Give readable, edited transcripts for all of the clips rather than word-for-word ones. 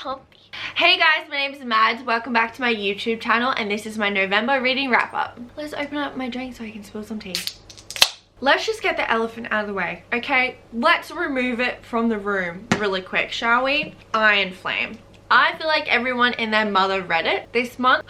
comfy. Hey guys, my name is Mads. Welcome back to my YouTube channel, and this is my November reading wrap up. Let's open up my drink so I can spill some tea. Let's just get the elephant out of the way, okay? Let's remove it from the room really quick, shall we? Iron Flame. I feel like everyone and their mother read it this month,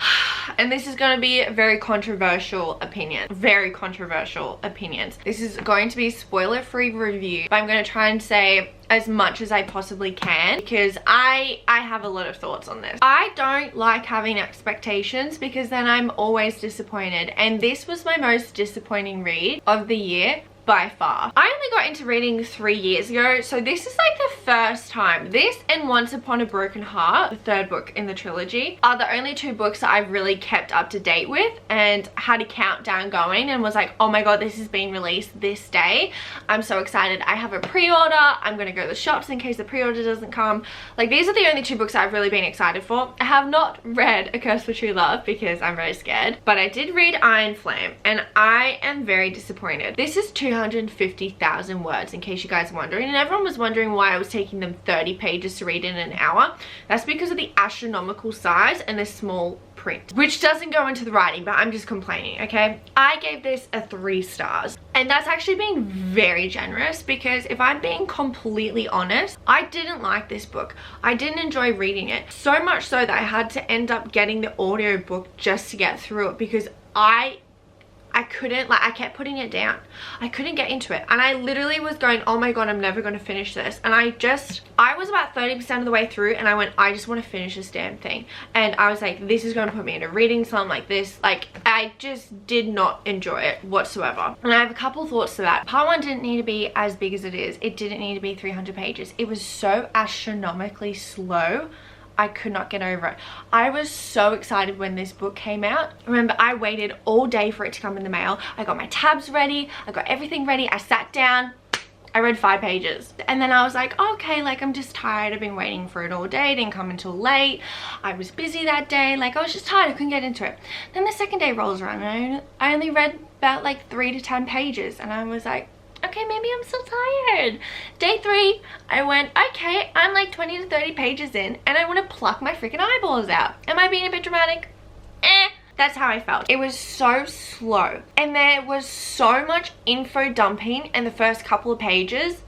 and this is going to be a very controversial opinion. Very controversial opinions. This is going to be a spoiler-free review, but I'm going to try and say as much as I possibly can because I have a lot of thoughts on this. I don't like having expectations because then I'm always disappointed, and this was my most disappointing read of the year by far. I only got into reading 3 years ago, so this is like the first time. This and Once Upon a Broken Heart, the third book in the trilogy, are the only two books that I've really kept up to date with and had a countdown going and was like, oh my god, this is being released this day. I'm so excited. I have a pre-order. I'm gonna go to the shops in case the pre-order doesn't come. Like, these are the only two books I've really been excited for. I have not read A Curse for True Love because I'm very scared, but I did read Iron Flame and I am very disappointed. This is 250,000 words, in case you guys are wondering, and everyone was wondering why I was taking them 30 pages to read in an hour. That's because of the astronomical size and the small print, which doesn't go into the writing, but I'm just complaining, okay? I gave this a 3 stars, and that's actually being very generous because if I'm being completely honest, I didn't like this book. I didn't enjoy reading it, so much so that I had to end up getting the audiobook just to get through it because I couldn't, like, I kept putting it down. I couldn't get into it, and I literally was going, oh my god, I'm never going to finish this. And I was about 30% of the way through, and I went, I just want to finish this damn thing. And I was like, this is going to put me into reading something like this. Like, I just did not enjoy it whatsoever. And I have a couple thoughts to that. Part 1 didn't need to be as big as it is. It didn't need to be 300 pages. It was so astronomically slow. I could not get over it. I was so excited when this book came out. Remember, I waited all day for it to come in the mail. I got my tabs ready. I got everything ready. I sat down. I read 5 pages. And then I was like, okay, like, I'm just tired. I've been waiting for it all day. It didn't come until late. I was busy that day. Like, I was just tired. I couldn't get into it. Then the second day rolls around and I only read about like 3 to 10 pages. And I was like, okay, maybe I'm still tired. Day 3, I went, okay, I'm like 20 to 30 pages in and I want to pluck my freaking eyeballs out. Am I being a bit dramatic? That's how I felt. It was so slow and there was so much info dumping in the first couple of pages.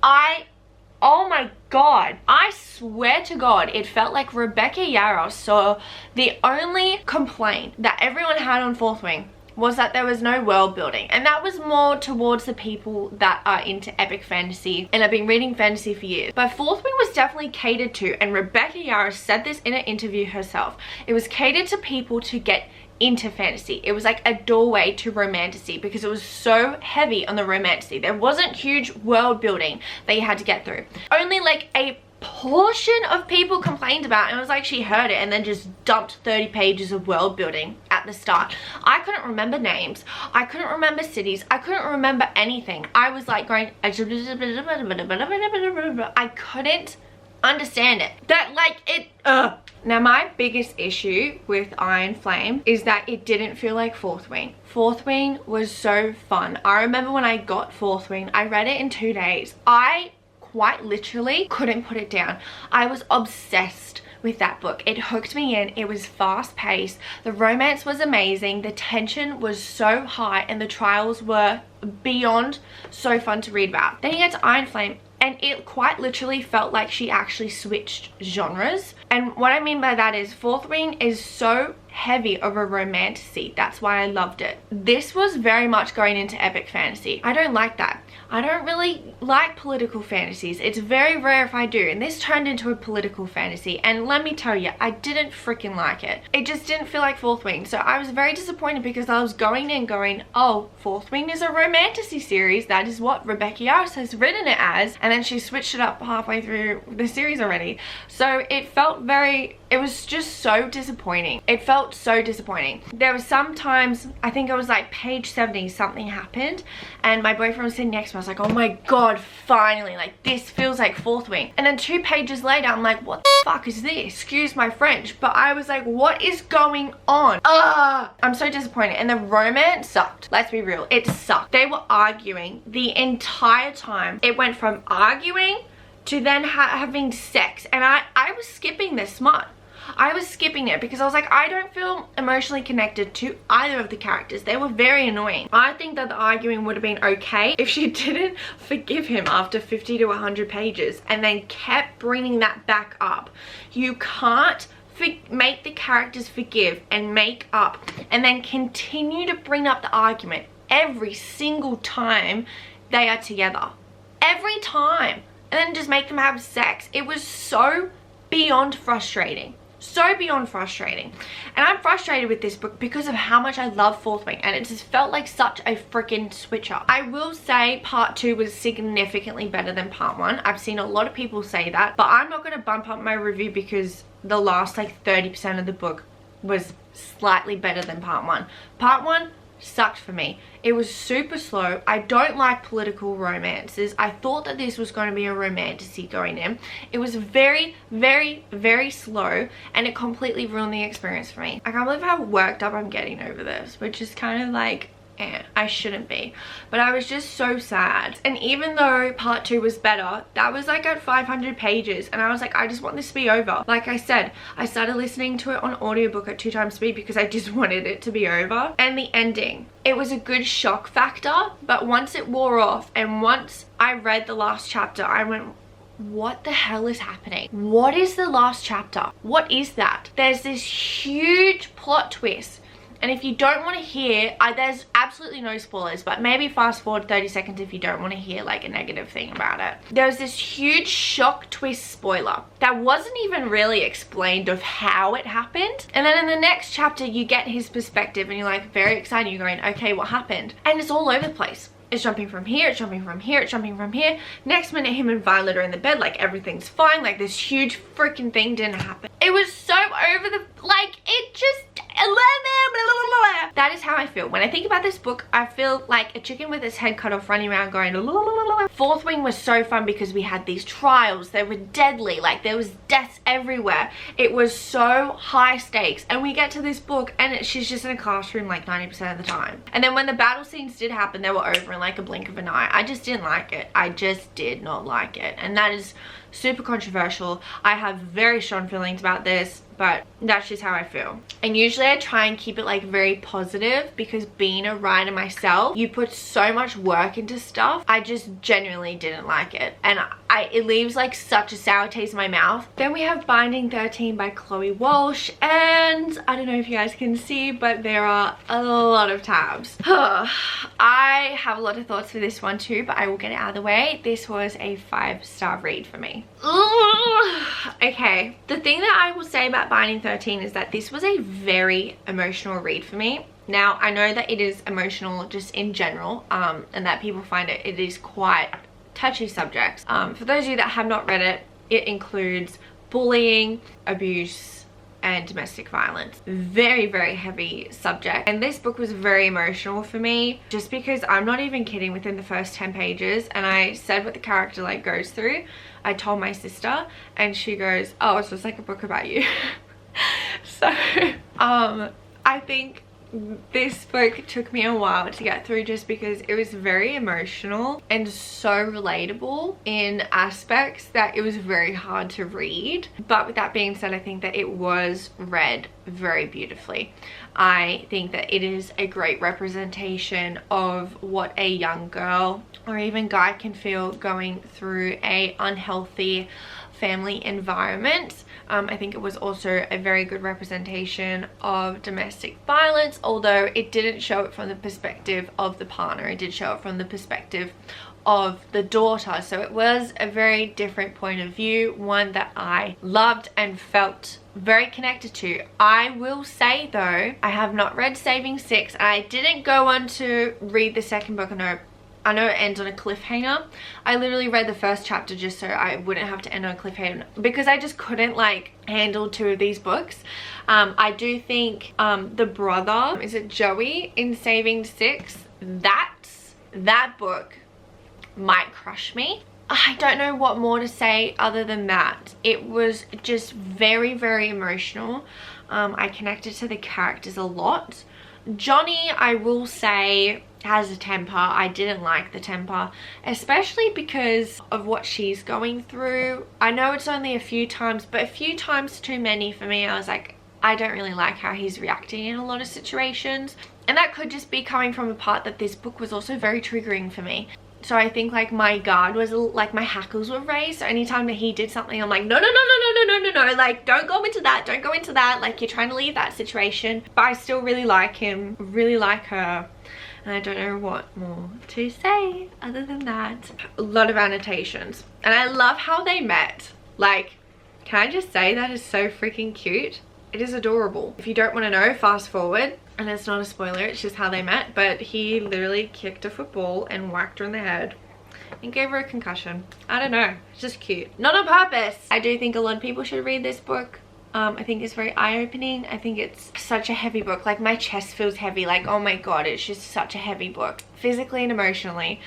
Oh my god, I swear to god, it felt like Rebecca Yarros saw the only complaint that everyone had on Fourth Wing was that there was no world building, and that was more towards the people that are into epic fantasy and have been reading fantasy for years. But Fourth Wing was definitely catered to, and Rebecca Yarros said this in an interview herself. It was catered to people to get into fantasy. It was like a doorway to romantasy because it was so heavy on the romantasy. There wasn't huge world building that you had to get through. Only like a portion of people complained about it, and it was like she heard it and then just dumped 30 pages of world building at the start. I couldn't remember names. I couldn't remember cities. I couldn't remember anything. I was like going, I couldn't understand it. That, like, it, Now, my biggest issue with Iron Flame is that it didn't feel like Fourth Wing. Fourth Wing was so fun. I remember when I got Fourth Wing, I read it in 2 days. I quite literally couldn't put it down. I was obsessed with that book. It hooked me in. It was fast paced. The romance was amazing. The tension was so high and the trials were beyond so fun to read about. Then you get to Iron Flame and it quite literally felt like she actually switched genres. And what I mean by that is Fourth Wing is so heavy over romantasy. That's why I loved it. This was very much going into epic fantasy. I don't like that. I don't really like political fantasies. It's very rare if I do, and this turned into a political fantasy, and let me tell you, I didn't freaking like it. It just didn't feel like Fourth Wing, so I was very disappointed because I was going in going, oh, Fourth Wing is a romantasy series. That is what Rebecca Yarros has written it as, and then she switched it up halfway through the series already. So it felt it was just so disappointing. It felt so disappointing. There was sometimes, I think it was like page 70, something happened, and my boyfriend was sitting next to me. I was like, oh my god, finally, like, this feels like Fourth Wing. And then 2 pages later, I'm like, what the fuck is this? Excuse my French, but I was like, what is going on? I'm so disappointed. And the romance sucked. Let's be real, it sucked. They were arguing the entire time. It went from arguing to then having sex, and I was skipping this smut. I was skipping it because I was like, I don't feel emotionally connected to either of the characters. They were very annoying. I think that the arguing would have been okay if she didn't forgive him after 50 to 100 pages and then kept bringing that back up. You can't make the characters forgive and make up and then continue to bring up the argument every single time they are together. Every time. And then just make them have sex. It was so beyond frustrating. So beyond frustrating. And I'm frustrated with this book because of how much I love Fourth Wing, and it just felt like such a freaking switch up. I will say part 2 was significantly better than part 1. I've seen a lot of people say that, but I'm not going to bump up my review because the last like 30% of the book was slightly better than part 1. Part 1 sucked for me. It was super slow. I don't like political romances. I thought that this was going to be a romantasy going in. It was very, very, very slow, and it completely ruined the experience for me. I can't believe how worked up I'm getting over this, which is kind of like, I shouldn't be, but I was just so sad. And even though part 2 was better, that was like at 500 pages, and I was like, I just want this to be over. Like I said, I started listening to it on audiobook at 2 times speed because I just wanted it to be over. And the ending, it was a good shock factor, but once it wore off and once I read the last chapter, I went, what the hell is happening? What is the last chapter? What is that? There's this huge plot twist. And if you don't want to hear, there's absolutely no spoilers, but maybe fast forward 30 seconds if you don't want to hear like a negative thing about it. There was this huge shock twist spoiler that wasn't even really explained of how it happened. And then in the next chapter, you get his perspective and you're like very excited. You're going, okay, what happened? And it's all over the place. It's jumping from here, it's jumping from here, it's jumping from here. Next minute, him and Violet are in the bed, like everything's fine, like this huge freaking thing didn't happen. It was so over the, like, it just, that is how I feel. When I think about this book, I feel like a chicken with its head cut off running around going, Fourth Wing was so fun because we had these trials, they were deadly, like there was deaths everywhere. It was so high stakes, and we get to this book and she's just in a classroom like 90% of the time. And then when the battle scenes did happen, they were over in like a blink of an eye. I just didn't like it. I just did not like it, and that is super controversial. I have very strong feelings about this, but that's just how I feel. And usually I try and keep it like very positive because being a writer myself, you put so much work into stuff. I just genuinely didn't like it, and it leaves like such a sour taste in my mouth. Then we have Binding 13 by Chloe Walsh, and I don't know if you guys can see, but there are a lot of tabs. I have a lot of thoughts for this one too, but I will get it out of the way. This was a 5-star read for me. Okay, the thing that I will say about Binding 13 is that this was a very emotional read for me. Now, I know that it is emotional just in general, and that people find it is quite touchy subjects. For those of you that have not read it, it includes bullying, abuse, and domestic violence. Very, very heavy subject. And this book was very emotional for me, just because I'm not even kidding, within the first 10 pages, and I said what the character like goes through. I told my sister and she goes, oh, it's just like a book about you. So I think this book took me a while to get through just because it was very emotional and so relatable in aspects that it was very hard to read. But with that being said, I think that it was read very beautifully. I think that it is a great representation of what a young girl or even guy can feel going through a unhealthy family environment. I think it was also a very good representation of domestic violence, although it didn't show it from the perspective of the partner. It did show it from the perspective of the daughter. So it was a very different point of view, one that I loved and felt very connected to. I will say though, I have not read Saving Six. I didn't go on to read the second book. I know it ends on a cliffhanger. I literally read the first chapter just so I wouldn't have to end on a cliffhanger because I just couldn't like handle 2 of these books. I do think the brother, is it Joey in Saving Six? That book might crush me. I don't know what more to say other than that. It was just very, very emotional. I connected to the characters a lot. Johnny, I will say, has a temper. I didn't like the temper, especially because of what she's going through. I know it's only a few times, but a few times too many for me. I was like, I don't really like how he's reacting in a lot of situations. And that could just be coming from a part that this book was also very triggering for me. So I think like my guard was, like my hackles were raised. So anytime that he did something, I'm like, no, no, no, no, no, no, no, no, no. Like, don't go into that. Don't go into that. Like, you're trying to leave that situation. But I still really like him, really like her. And I don't know what more to say other than that. A lot of annotations. And I love how they met. Like, can I just say that is so freaking cute? It is adorable. If you don't want to know, fast forward. And it's not a spoiler, it's just how they met. But he literally kicked a football and whacked her in the head and gave her a concussion. I don't know, it's just cute. Not on purpose. I do think a lot of people should read this book. I think it's very eye-opening. I think it's such a heavy book. Like, my chest feels heavy. Like, oh my god, it's just such a heavy book. Physically and emotionally.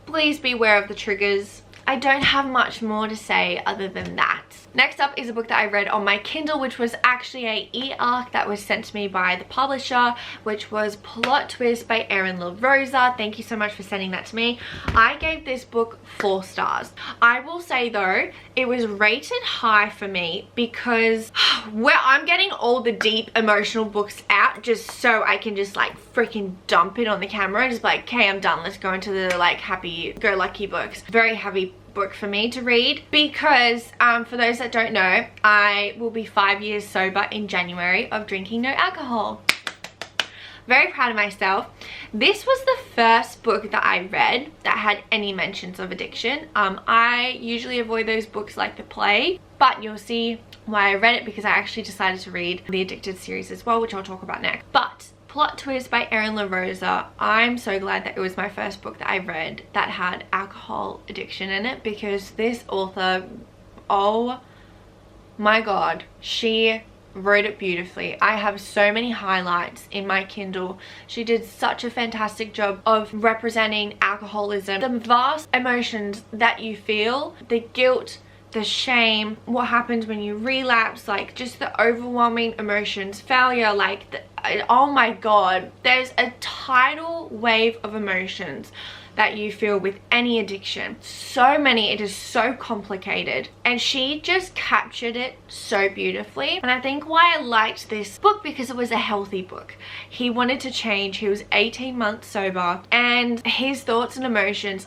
Please be aware of the triggers. I don't have much more to say other than that. Next up is a book that I read on my Kindle, which was actually a e-arc that was sent to me by the publisher, which was Plot Twist by Erin LaRosa. Thank you so much for sending that to me. I gave this book 4 stars. I will say though, it was rated high for me because where I'm getting all the deep emotional books out just so I can just like freaking dump it on the camera and just be like, okay, I'm done. Let's go into the like happy-go-lucky books. Very heavy book for me to read because for those that don't know, I will be 5 years sober in January of drinking no alcohol. Very proud of myself. This was the first book that I read that had any mentions of addiction. I usually avoid those books like the plague, but you'll see why I read it because I actually decided to read the Addicted series as well, which I'll talk about next. But Plot Twist by Erin LaRosa, I'm so glad that it was my first book that I read that had alcohol addiction in it, because this author, oh my god, she wrote it beautifully. I have so many highlights in my Kindle. She did such a fantastic job of representing alcoholism, the vast emotions that you feel, the guilt, the shame, what happens when you relapse, like just the overwhelming emotions, failure, like oh my god, there's a tidal wave of emotions that you feel with any addiction. So many, it is so complicated, and she just captured it so beautifully. And I think why I liked this book, because it was a healthy book. He wanted to change. He was 18 months sober, and his thoughts and emotions,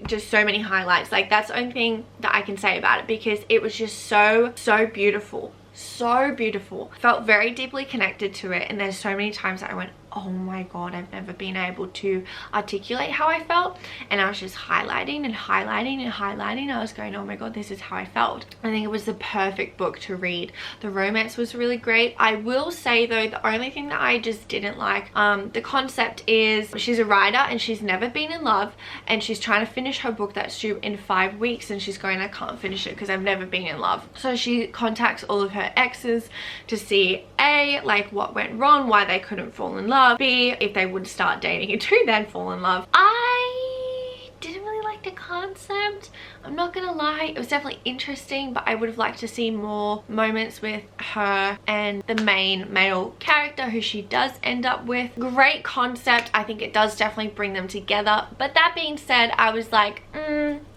just so many highlights. Like, that's the only thing that I can say about it, because it was just so beautiful. So beautiful. Felt very deeply connected to it, and there's so many times that I went, oh my god, I've never been able to articulate how I felt, and I was just highlighting and highlighting and highlighting. I was going, oh my god, this is how I felt. I think it was the perfect book to read. The romance was really great. I will say though, the only thing that I just didn't like, the concept is she's a writer and she's never been in love, and she's trying to finish her book that's due in 5 weeks, and she's going, I can't finish it because I've never been in love. So she contacts all of her exes to see A, like what went wrong, why they couldn't fall in love, B, if they would start dating, and to then fall in love. I didn't really like the concept, I'm not gonna lie. It was definitely interesting, but I would have liked to see more moments with her and the main male character, who she does end up with. Great concept. I think it does definitely bring them together, but that being said, I was like,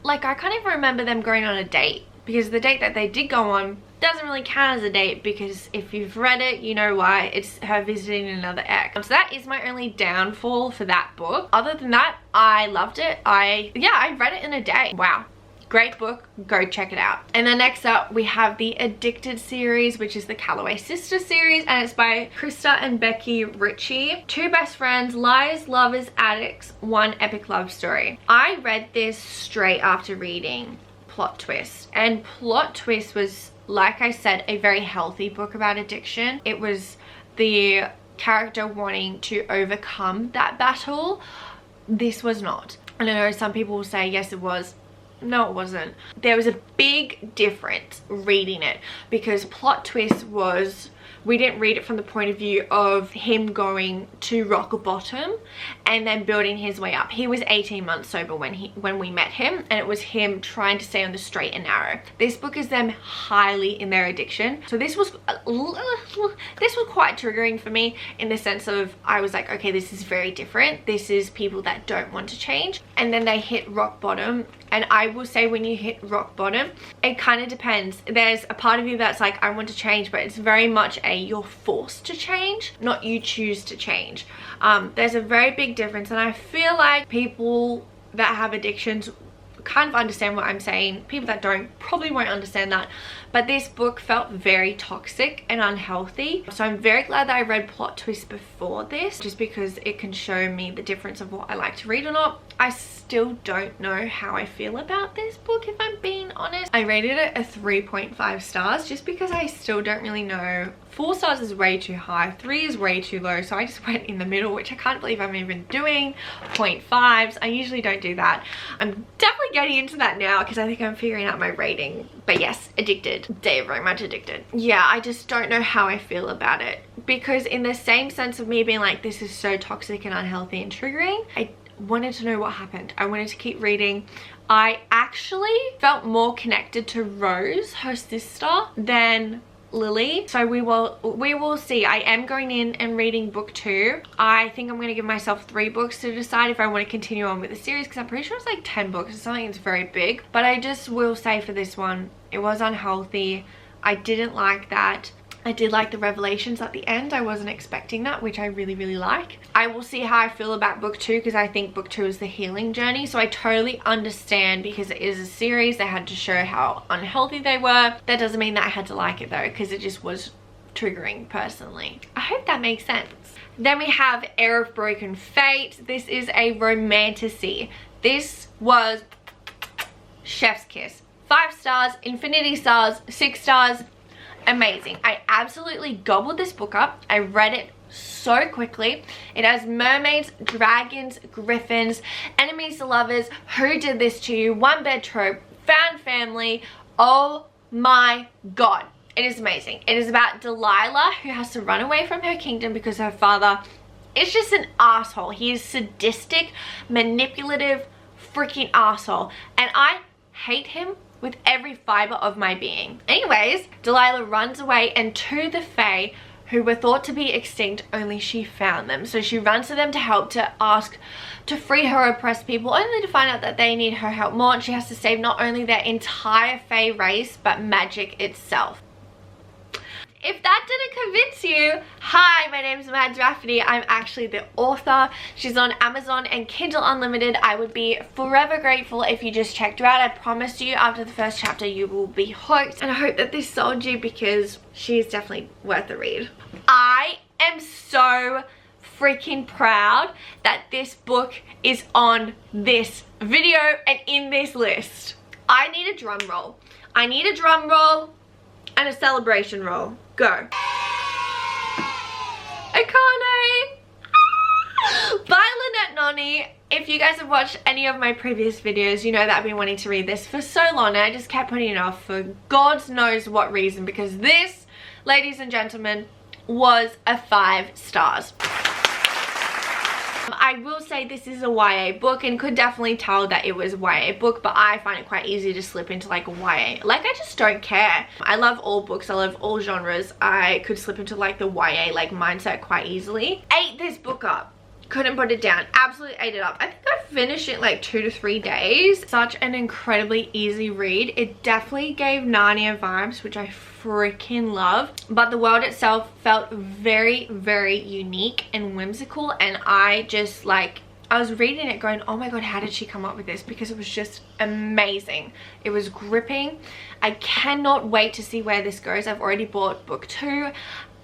like I can't even remember them going on a date, because the date that they did go on doesn't really count as a date, because if you've read it, you know why. It's her visiting another ex. So that is my only downfall for that book. Other than that, I loved it. I read it in a day. Wow. Great book, go check it out. And then next up we have the Addicted series, which is the Calloway Sisters series, and it's by Krista and Becky Ritchie. 2 best friends, liars, lovers, addicts, one epic love story. I read this straight after reading Plot Twist, and Plot Twist was, like I said, a very healthy book about addiction. It was the character wanting to overcome that battle. This was not. And I know some people will say, yes, it was. No, it wasn't. There was a big difference reading it, because Plot Twist was we didn't read it from the point of view of him going to rock bottom and then building his way up. He was 18 months sober when we met him, and it was him trying to stay on the straight and narrow. This book is them highly in their addiction. So this was quite triggering for me, in the sense of I was like, okay, this is very different. This is people that don't want to change, and then they hit rock bottom. And I will say, when you hit rock bottom, it kind of depends. There's a part of you that's like, I want to change, but it's very much a you're forced to change, not you choose to change. There's a very big difference, and I feel like people that have addictions kind of understand what I'm saying. People that don't probably won't understand that. But this book felt very toxic and unhealthy. So I'm very glad that I read plot twists before this, just because it can show me the difference of what I like to read or not. I still don't know how I feel about this book, if I'm being honest. I rated it a 3.5 stars just because I still don't really know. 4 stars is way too high, 3 is way too low, so I just went in the middle, which I can't believe I'm even doing 0.5s. I usually don't do that. I'm definitely getting into that now because I think I'm figuring out my rating. But yes, addicted. Very much addicted. Yeah, I just don't know how I feel about it, because in the same sense of me being like, this is so toxic and unhealthy and triggering, I wanted to know what happened. I wanted to keep reading. I actually felt more connected to Rose, her sister, than Lily. So we will see. I am going in and reading book 2. I think I'm going to give myself 3 books to decide if I want to continue on with the series, because I'm pretty sure it's like 10 books or something. It's very big. But I just will say for this one, it was unhealthy. I didn't like that. I did like the revelations at the end. I wasn't expecting that, which I really like. I will see how I feel about book 2, because I think book 2 is the healing journey. So I totally understand, because it is a series. They had to show how unhealthy they were. That doesn't mean that I had to like it though, because it just was triggering personally. I hope that makes sense. Then we have Heir of Broken Fate. This is a romantasy. This was chef's kiss. 5 stars, infinity stars, 6 stars. Amazing. I absolutely gobbled this book up. I read it so quickly. It has mermaids, dragons, griffins, enemies to lovers, who did this to you, one bed trope, found family. Oh my god. It is amazing. It is about Delilah, who has to run away from her kingdom because her father is just an asshole. He is sadistic, manipulative, freaking asshole. And I hate him with every fiber of my being. Anyways, Delilah runs away, and to the Fae, who were thought to be extinct, only she found them. So she runs to them to help, to ask to free her oppressed people, only to find out that they need her help more, and she has to save not only their entire Fae race, but magic itself. If that didn't convince you, hi, my name is madsraff. I'm actually the author. She's on Amazon and Kindle Unlimited. I would be forever grateful if you just checked her out. I promise you, after the first chapter, you will be hooked. And I hope that this sold you, because she is definitely worth a read. I am so freaking proud that this book is on this video and in this list. I need a drum roll. I need a drum roll and a celebration roll. Go. Akane! By Lynette Noni. If you guys have watched any of my previous videos, you know that I've been wanting to read this for so long, and I just kept putting it off for God knows what reason, because this, ladies and gentlemen, was a 5 stars. I will say this is a YA book, and could definitely tell that it was a YA book, but I find it quite easy to slip into like a YA. Like, I just don't care. I love all books. I love all genres. I could slip into like the YA like mindset quite easily. Ate this book up. Couldn't put it down. Absolutely ate it up. I think I finished it in like 2 to 3 days. Such an incredibly easy read. It definitely gave Narnia vibes, which I freaking love, but the world itself felt very unique and whimsical, and I just like, I was reading it going, oh my god, how did she come up with this? Because it was just amazing. It was gripping. I cannot wait to see where this goes. I've already bought book 2.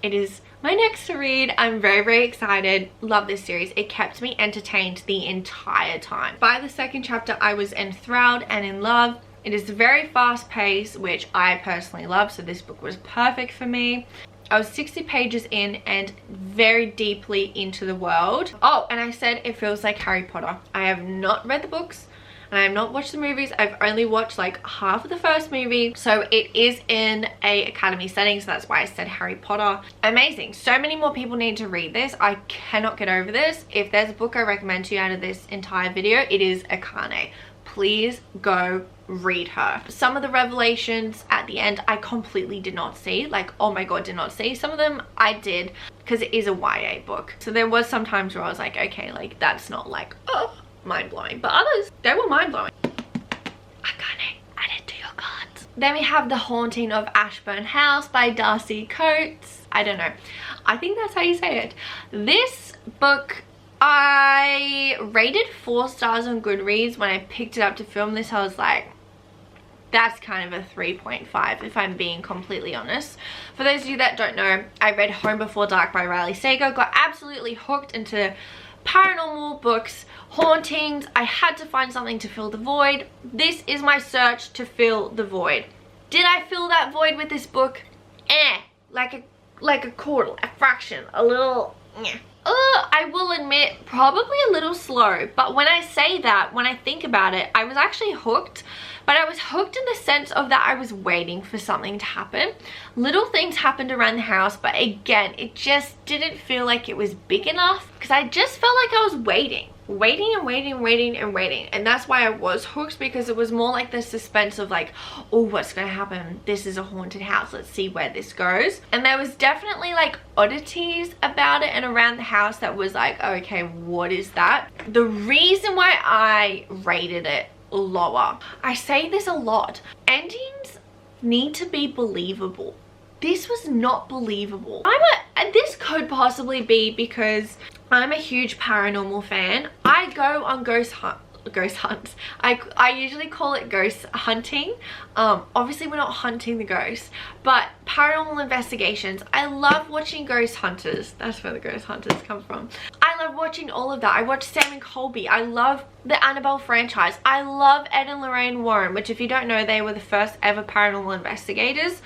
It is my next to read. I'm very excited. Love this series. It kept me entertained the entire time. By the second chapter, I was enthralled and in love. It is very fast paced, which I personally love, so this book was perfect for me. I was 60 pages in and very deeply into the world. Oh, and I said it feels like Harry Potter. I have not read the books. and I have not watched the movies. I've only watched like half of the first movie, so it is in a academy setting, so that's why I said Harry Potter. Amazing. So many more people need to read this. I cannot get over this. If there's a book I recommend to you out of this entire video, it is Akane. Please go read her. Some of the revelations at the end I completely did not see, like, oh my god, did not see. Some of them I did, because it is a YA book, so there was some times where I was like, okay, like that's not like, oh, mind-blowing, but others, they were mind-blowing. Akane, add it to your cards. Then we have The Haunting of Ashburn House by Darcy Coates. I don't know, I think that's how you say it. This book I rated 4 stars on Goodreads. When I picked it up to film this, I was like, that's kind of a 3.5 if I'm being completely honest. For those of you that don't know, I read Home Before Dark by Riley Sager, got absolutely hooked into paranormal books, hauntings. I had to find something to fill the void. This is my search to fill the void. Did I fill that void with this book? Like a quarter, a fraction, a little I will admit, probably a little slow, but when I say that, when I think about it, I was actually hooked, but I was hooked in the sense of that I was waiting for something to happen. Little things happened around the house, but again, it just didn't feel like it was big enough, because I just felt like I was waiting and waiting, and that's why I was hooked, because it was more like the suspense of like, oh, what's gonna happen? This is a haunted house, let's see where this goes. And there was definitely like oddities about it and around the house that was like, okay, what is that? The reason why I rated it lower, I say this a lot, endings need to be believable. This was not believable. This could possibly be because I'm a huge paranormal fan. I go on ghost hunts. I usually call it ghost hunting. Obviously we're not hunting the ghosts, but paranormal investigations. I love watching ghost hunters. That's where the ghost hunters come from. I love watching all of that. I watch Sam and Colby. I love the Annabelle franchise. I love Ed and Lorraine Warren, which if you don't know, they were the first ever paranormal investigators.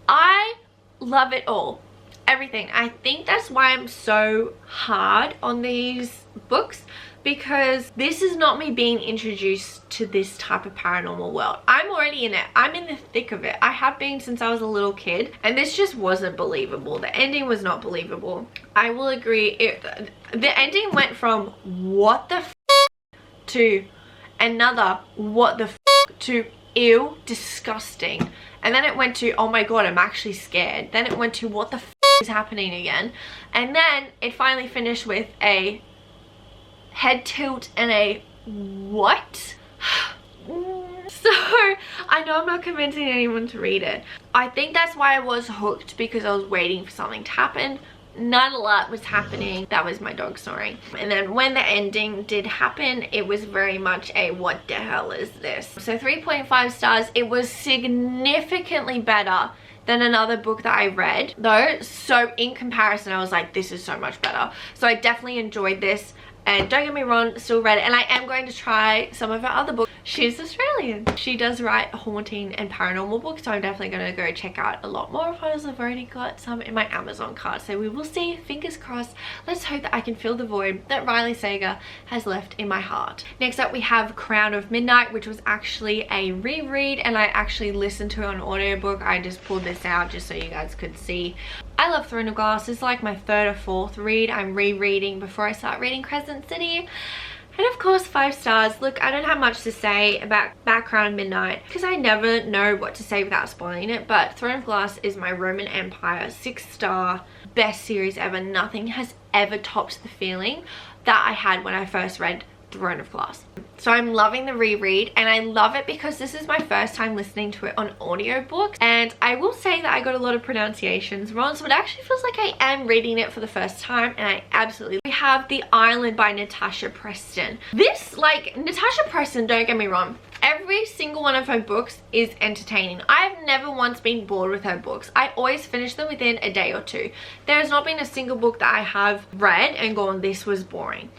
I love it all. Everything. I think that's why I'm so hard on these books, because this is not me being introduced to this type of paranormal world. I'm already in it. I'm in the thick of it. I have been since I was a little kid, and this just wasn't believable. The ending was not believable. I will agree. The ending went from what the f to another what the f to ew, disgusting. And then it went to, oh my god, I'm actually scared. Then it went to, what the f is happening again? And then it finally finished with a head tilt and a what? So I know I'm not convincing anyone to read it. I think that's why I was hooked, because I was waiting for something to happen. Not a lot was happening. That was my dog snoring. And then when the ending did happen, it was very much a what the hell is this? So 3.5 stars. It was significantly better than another book that I read though, so in comparison I was like, this is so much better. So I definitely enjoyed this, and don't get me wrong, still read it, and I am going to try some of her other books. She's Australian. She does write haunting and paranormal books, so I'm definitely going to go check out a lot more of hers. I've already got some in my Amazon cart, so we will see. Fingers crossed. Let's hope that I can fill the void that Riley Sager has left in my heart. Next up we have Crown of Midnight, which was actually a reread, and I actually listened to it on audiobook. I just pulled this out just so you guys could see. I love Throne of Glass. It's like my 3rd or 4th read. I'm rereading before I start reading Crescent City. And of course, 5 stars. Look, I don't have much to say about Crown of Midnight, because I never know what to say without spoiling it, but Throne of Glass is my Roman Empire 6-star best series ever. Nothing has ever topped the feeling that I had when I first read Throne of Glass. So I'm loving the reread, and I love it because this is my first time listening to it on audiobook, and I will say that I got a lot of pronunciations wrong, so it actually feels like I am reading it for the first time, and I absolutely. We have The Island by Natasha Preston. This, like, Natasha Preston, don't get me wrong, every single one of her books is entertaining. I've never once been bored with her books. I always finish them within a day or two. There has not been a single book that I have read and gone, this was boring.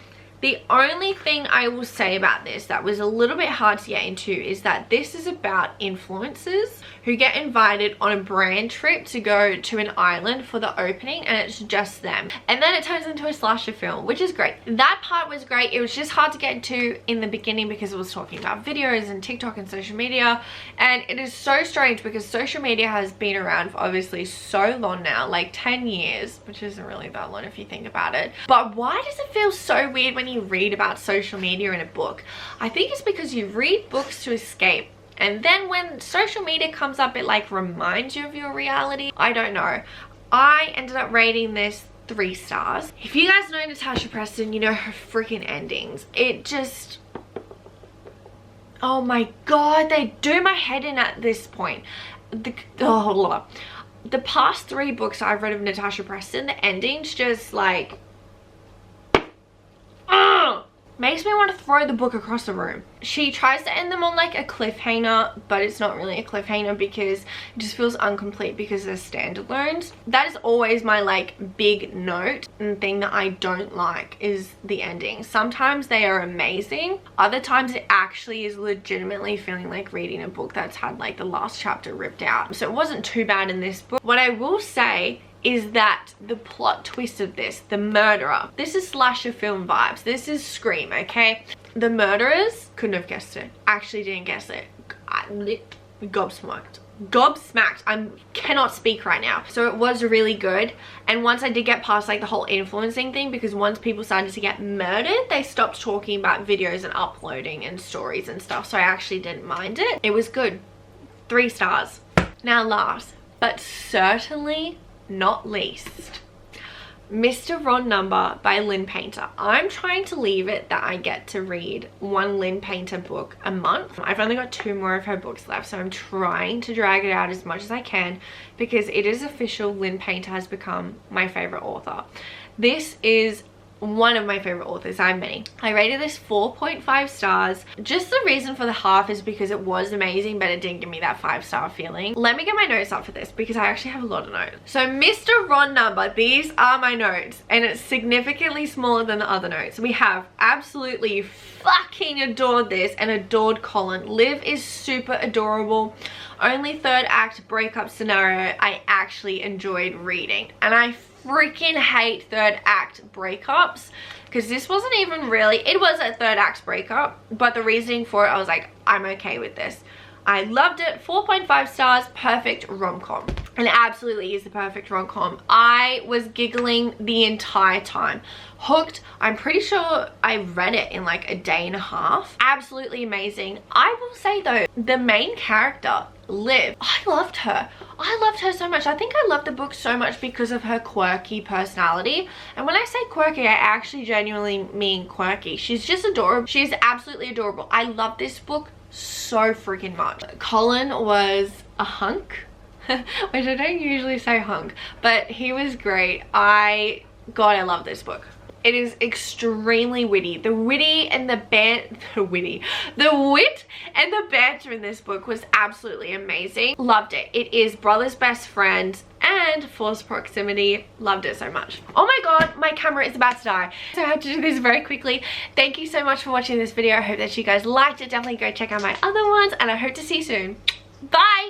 The only thing I will say about this that was a little bit hard to get into is that this is about influencers who get invited on a brand trip to go to an island for the opening, and it's just them. And then it turns into a slasher film, which is great. That part was great. It was just hard to get into in the beginning because it was talking about videos and TikTok and social media. And it is so strange because social media has been around for obviously so long now, like 10 years, which isn't really that long if you think about it. But why does it feel so weird when you read about social media in a book? I think it's because you read books to escape, and then when social media comes up, it like reminds you of your reality. I don't know. I ended up rating this 3 stars. If you guys know Natasha Preston, you know her freaking endings. It just, oh my god, they do my head in at this point. The past 3 books I've read of Natasha Preston, the endings just like makes me want to throw the book across the room. She tries to end them on like a cliffhanger, but it's not really a cliffhanger because it just feels incomplete because they're standalones. That is always my like big note and thing that I don't like is the ending. Sometimes they are amazing. Other times it actually is legitimately feeling like reading a book that's had like the last chapter ripped out. So it wasn't too bad in this book. What I will say is that the plot twist of this, the murderer, this is slasher film vibes. This is Scream, okay? The murderers, couldn't have guessed it. Actually didn't guess it. Gobsmacked. I cannot speak right now. So it was really good. And once I did get past like the whole influencing thing, because once people started to get murdered, they stopped talking about videos and uploading and stories and stuff. So I actually didn't mind it. It was good. 3 stars. Now last, but certainly not least, Mr. Wrong Number by Lynn Painter. I'm trying to leave it that I get to read 1 Lynn Painter book a month. I've only got 2 more of her books left, so I'm trying to drag it out as much as I can because it is official. Lynn Painter has become my favorite author. This is one of my favorite authors. I have many. I rated this 4.5 stars. Just the reason for the half is because it was amazing, but it didn't give me that 5-star feeling. Let me get my notes up for this because I actually have a lot of notes. So Mr. Wrong Number, these are my notes, and it's significantly smaller than the other notes. We have absolutely fucking adored this and adored Colin. Liv is super adorable. Only 3rd act breakup scenario I actually enjoyed reading, and I freaking hate 3rd act breakups because this wasn't even really, it was a 3rd act breakup, but the reasoning for it, I was like, I'm okay with this. I loved it. 4.5 stars. Perfect rom-com, and it absolutely is the perfect rom-com. I was giggling the entire time. Hooked. I'm pretty sure I read it in like a day and a half. Absolutely amazing. I will say though, the main character, Liv, I loved her. I loved her so much. I think I loved the book so much because of her quirky personality. And when I say quirky, I actually genuinely mean quirky. She's just adorable. She's absolutely adorable. I love this book so freaking much. Colin was a hunk, which I don't usually say hunk, but he was great. God, I love this book. It is extremely witty. The wit and the banter in this book was absolutely amazing. Loved it. It is brother's best friend and forced proximity. Loved it so much. Oh my god, my camera is about to die, so I have to do this very quickly. Thank you so much for watching this video. I hope that you guys liked it. Definitely go check out my other ones, and I hope to see you soon. Bye.